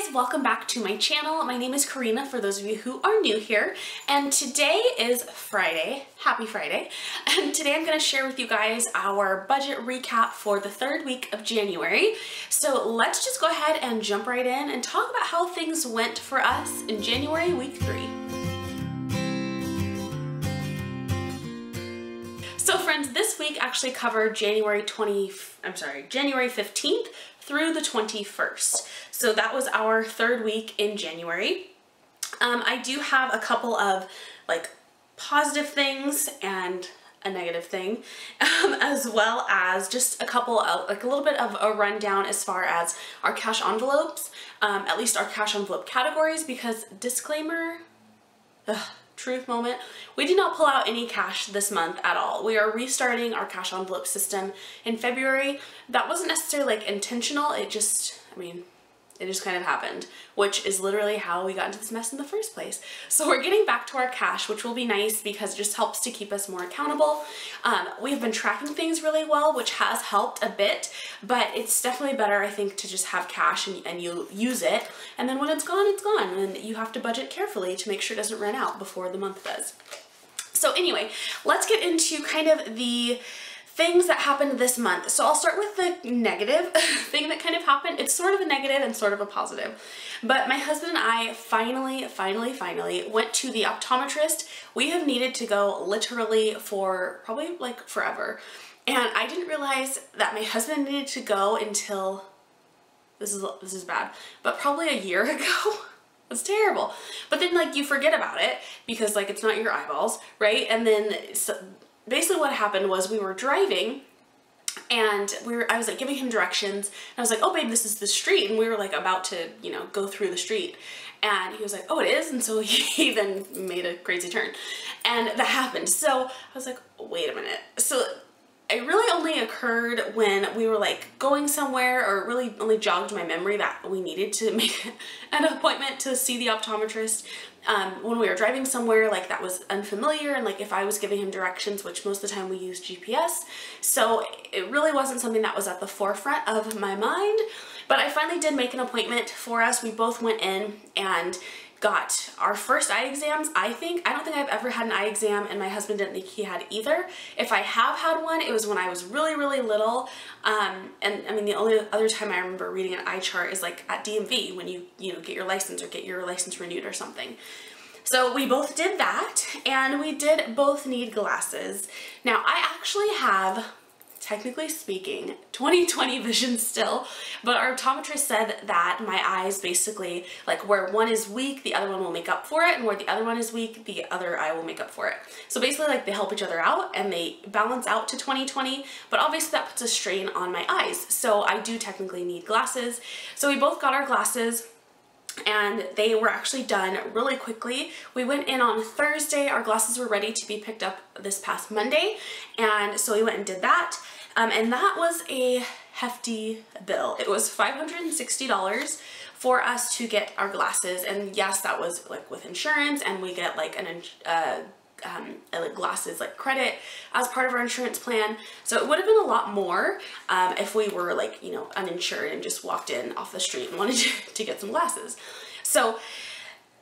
guys, welcome back to my channel. My name is Corina for those of you who are new here, and today is Friday. Happy Friday. And today I'm going to share with you guys our budget recap for the third week of January. So let's just go ahead and jump right in and talk about how things went for us in January week 3. So friends, this week actually covered January 15th through the 21st. So that was our third week in January. I do have a couple of like positive things and a negative thing, as well as just a couple of like a little bit of a rundown as far as our cash envelopes, at least our cash envelope categories, because disclaimer, truth moment, we did not pull out any cash this month at all. We are restarting our cash envelope system in February. That wasn't necessarily like intentional, it just kind of happened, which is literally how we got into this mess in the first place. So we're getting back to our cash, which will be nice because it just helps to keep us more accountable. We've been tracking things really well, which has helped a bit, but it's definitely better, I think, to just have cash and you use it. And then when it's gone, and you have to budget carefully to make sure it doesn't run out before the month does. So anyway, let's get into kind of the things that happened this month. So I'll start with the negative thing that kind of happened. It's sort of a negative and sort of a positive. But my husband and I finally went to the optometrist. We have needed to go literally for probably like forever. And I didn't realize that my husband needed to go until, this is bad, but probably a year ago. That's terrible. But then like you forget about it because like it's not your eyeballs, right? And then basically what happened was we were driving and I was like giving him directions and I was like, oh babe, this is the street, and we were like about to, you know, go through the street, and he was like, oh it is, and so he then made a crazy turn and that happened. So I was like, wait a minute. So it really only occurred when we were like going somewhere, or it really only jogged my memory that we needed to make an appointment to see the optometrist. When we were driving somewhere like that was unfamiliar, and like if I was giving him directions, which most of the time we use GPS, so it really wasn't something that was at the forefront of my mind. But I finally did make an appointment for us. We both went in and got our first eye exams. I don't think I've ever had an eye exam, and my husband didn't think he had either. If I have had one, it was when I was really little. And I mean, the only other time I remember reading an eye chart is like at DMV when you get your license or get your license renewed or something. So we both did that, and we did both need glasses. Now I actually have, technically speaking, 20/20 vision still, but our optometrist said that my eyes basically, like where one is weak, the other one will make up for it, and where the other one is weak, the other eye will make up for it. So basically like they help each other out and they balance out to 20/20, but obviously that puts a strain on my eyes. So I do technically need glasses. So we both got our glasses, and they were actually done really quickly. We went in on Thursday, our glasses were ready to be picked up this past Monday, and so we went and did that. And that was a hefty bill. It was $560 for us to get our glasses, and yes, that was like with insurance, and we get like like glasses like credit as part of our insurance plan. So it would have been a lot more if we were like, you know, uninsured and just walked in off the street and wanted to get some glasses. So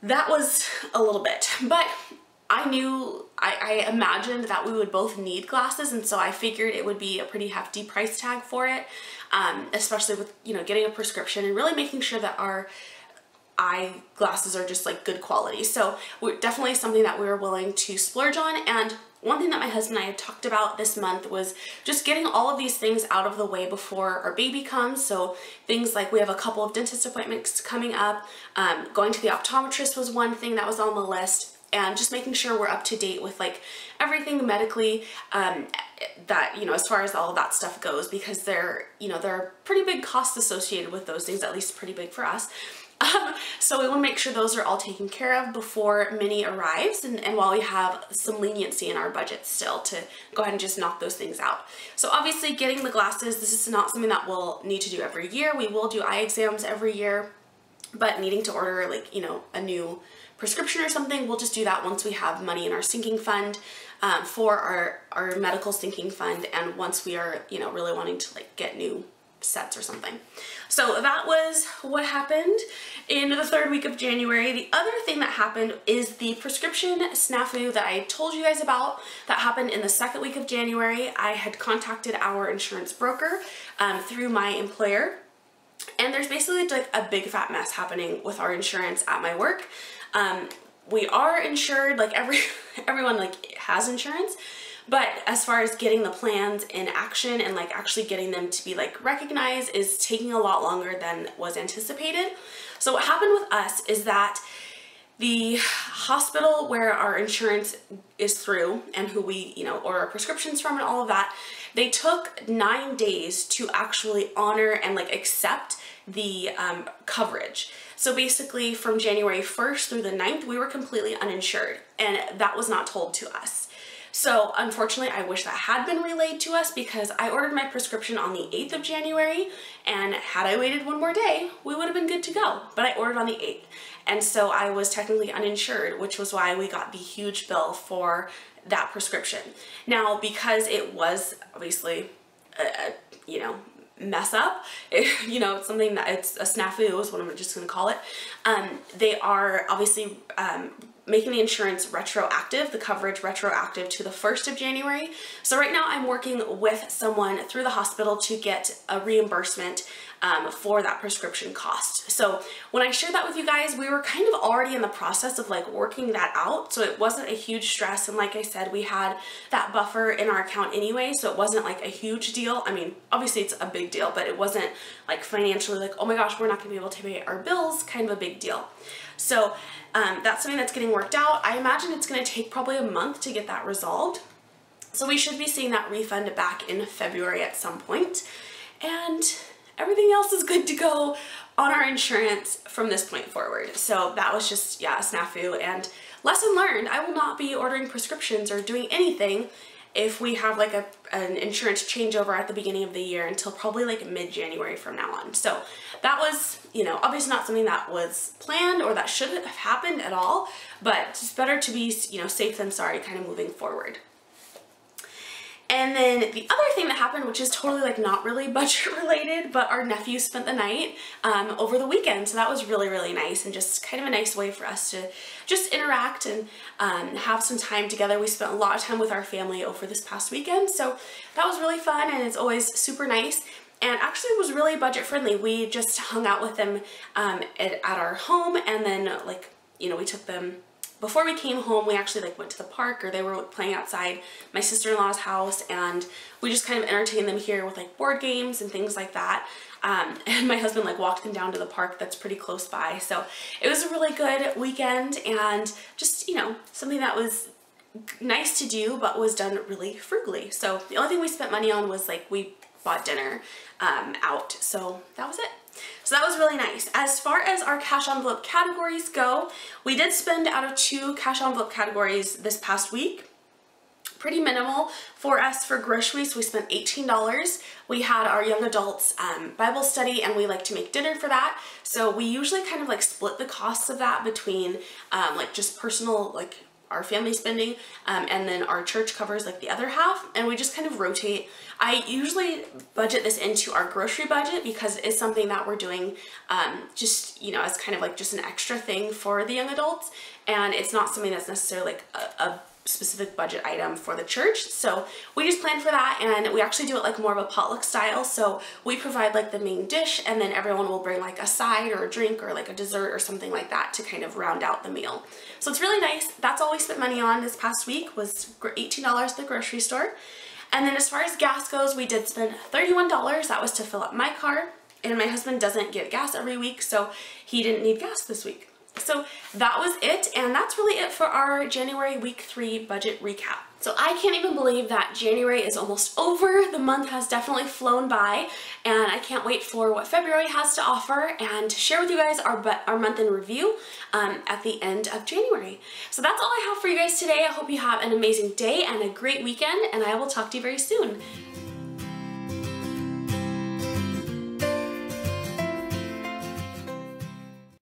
that was a little bit, but I imagined that we would both need glasses, and so I figured it would be a pretty hefty price tag for it, especially with, you know, getting a prescription and really making sure that our eye glasses are just like good quality. So we're definitely something that we were willing to splurge on. And one thing that my husband and I had talked about this month was just getting all of these things out of the way before our baby comes. So things like we have a couple of dentist appointments coming up, going to the optometrist was one thing that was on the list, and just making sure we're up to date with like everything medically, that, you know, as far as all of that stuff goes, because there are pretty big costs associated with those things, at least pretty big for us. So we want to make sure those are all taken care of before Minnie arrives, and while we have some leniency in our budget still to go ahead and just knock those things out. So obviously getting the glasses, this is not something that we'll need to do every year. We will do eye exams every year, but needing to order like, you know, a new prescription or something, we'll just do that once we have money in our sinking fund for our medical sinking fund, and once we are, you know, really wanting to like get new sets or something. So that was what happened. in the third week of January, the other thing that happened is the prescription snafu that I told you guys about that happened in the second week of January. I had contacted our insurance broker through my employer, and there's basically like a big fat mess happening with our insurance at my work. We are insured, like everyone like has insurance, but as far as getting the plans in action and like actually getting them to be like recognized is taking a lot longer than was anticipated. So what happened with us is that the hospital where our insurance is through and who we, order our prescriptions from and all of that, they took 9 days to actually honor and like accept the coverage. So basically from January 1st through the 9th, we were completely uninsured, and that was not told to us. So unfortunately, I wish that had been relayed to us, because I ordered my prescription on the 8th of January, and had I waited one more day, we would have been good to go. But I ordered on the 8th, and so I was technically uninsured, which was why we got the huge bill for that prescription. Now, because it was obviously mess up, it's something that it's a snafu is what I'm just going to call it. They are obviously making the insurance retroactive, the coverage retroactive to the 1st of January. So right now I'm working with someone through the hospital to get a reimbursement for that prescription cost. So when I shared that with you guys, we were kind of already in the process of like working that out. So it wasn't a huge stress. And like I said, we had that buffer in our account anyway. So it wasn't like a huge deal. I mean, obviously it's a big deal, but it wasn't like financially like, oh my gosh, we're not gonna be able to pay our bills, kind of a big deal. So that's something that's getting worked out. I imagine it's gonna take probably a month to get that resolved. So we should be seeing that refund back in February at some point. And everything else is good to go on our insurance from this point forward. So that was just, a snafu, and lesson learned. I will not be ordering prescriptions or doing anything if we have like an insurance changeover at the beginning of the year until probably like mid-January from now on. So that was, obviously not something that was planned or that should have happened at all, but it's better to be, safe than sorry kind of moving forward. And then the other thing that happened, which is totally like not really budget related, but our nephew spent the night over the weekend. So that was really, really nice, and just kind of a nice way for us to just interact and have some time together. We spent a lot of time with our family over this past weekend. So that was really fun, and it's always super nice. And actually it was really budget friendly. We just hung out with them at our home, and then we took them. Before we came home, we actually went to the park, or they were playing outside my sister-in-law's house, and we just kind of entertained them here with board games and things like that. And my husband walked them down to the park that's pretty close by. So it was a really good weekend, and just, something that was nice to do, but was done really frugally. So the only thing we spent money on was we bought dinner out. So that was it. So that was really nice. As far as our cash envelope categories go, we did spend out of 2 cash envelope categories this past week. Pretty minimal for us for groceries. We spent $18. We had our young adults Bible study, and we like to make dinner for that. So we usually kind of split the costs of that between just personal our family spending, and then our church covers the other half, and we just kind of rotate. I usually budget this into our grocery budget because it's something that we're doing just as kind of just an extra thing for the young adults, and it's not something that's necessarily a specific budget item for the church. So we just plan for that, and we actually do it more of a potluck style. So we provide the main dish, and then everyone will bring a side or a drink or a dessert or something like that to kind of round out the meal. So it's really nice. That's all we spent money on this past week, was $18 at the grocery store. And then as far as gas goes, we did spend $31. That was to fill up my car, and my husband doesn't get gas every week, so he didn't need gas this week. So that was it, and that's really it for our January week 3 budget recap. So I can't even believe that January is almost over. The month has definitely flown by, and I can't wait for what February has to offer and to share with you guys our month in review at the end of January. So that's all I have for you guys today. I hope you have an amazing day and a great weekend, and I will talk to you very soon.